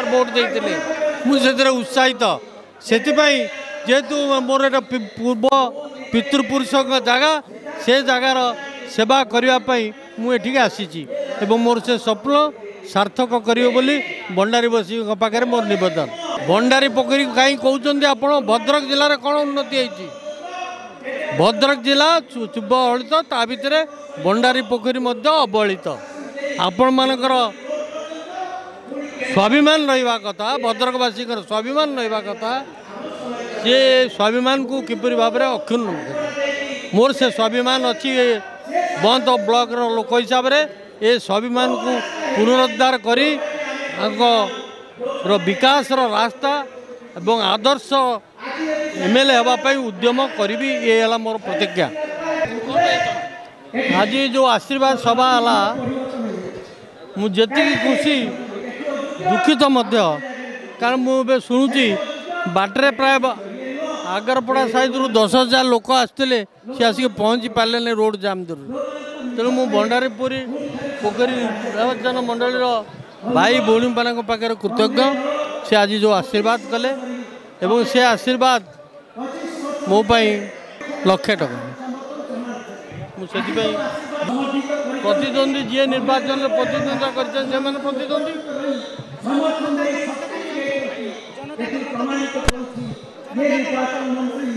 हजार भोट देते मुझे उत्साहित से जेहेतु मोर एक पूर्व पितृपुरुष जगह से जगार सेवा करने मुझे आसी मोर से स्वप्न सार्थक करियो बोली भंडारीवासी पाखे मोर निवेदन। भंडारी पोखरी कहीं कहते आप भद्रक जिले कौन उन्नति होती भद्रक जिला अवहेलित ता भितर भंडारी पोखरी अवहेलित आपण मानकर स्वाभिमान रहा कथा भद्रकवासी स्वाभिमान रहा कथा सी स्वाभिमान को किपर भाव में अक्षुण्ण मोर से स्वाभिमान अच्छी बंद ब्लॉक लोक हिसाब से ये स्वाभिमान को पुनरुद्धार करी विकास रास्ता एवं आदर्श एमएलए होगापाई उद्यम करी ये है मोर प्रतिज्ञा। आज जो आशीर्वाद सभा है मुझे खुशी दुखित कारण मुझे शुणुची बाटरे प्राय आगरपड़ा साइड रू 10,000 लोक आसते सी आसिक पहुँची पारे रोड जाम तेणु मु भंडारीपुरी पोखरी निर्वाचन मंडल भाई भौणी मान पाखे कृतज्ञ से आज जो आशीर्वाद कले एवं से आशीर्वाद मोपाई 1,00,000 टका मुझे प्रतिद्वंदी जी निर्वाचन में प्रतिद्वंदिता कर प्रतिद्वंदी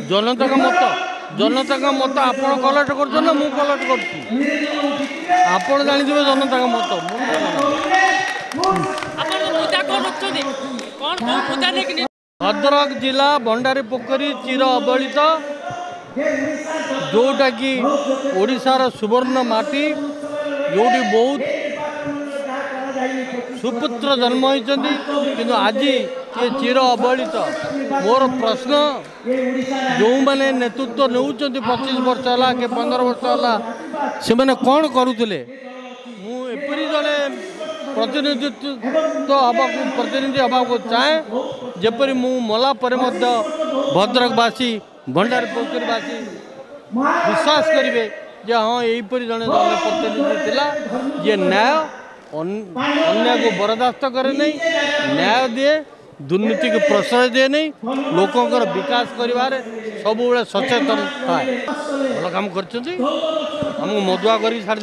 जनता का मत आपण कलेक्ट कर मु कलेक्ट कर जानी जनता का मत भद्रक जिला भंडारी पोखरी चिर अवहेलित जोटा कि ओडिशार सुवर्ण माटी जोटी बहुत सुपुत्र जन्म होती कि आज ये चिर अवहेलित मोर प्रश्न जो मैंने नेतृत्व नौ 25 वर्ष है कि 15 वर्ष है से मैंने कौन करुले मुझे जड़े प्रतिनिधित्व प्रतिनिधि हवा को चाहे जपरी मु मला पर भद्रकवासी भंडारी पोखरीवासी विश्वास करेंगे हाँ यहीपरी जड़े प्रतिनिधि थिला ये न्याय अन्याय को बर्दाश्त करे नहीं न्याय दिए दुर्नीति को प्रश्रय दिए नहीं लोकंर विकास कर सब सचेतन थाए भल कम कर मदुआ कर छाड़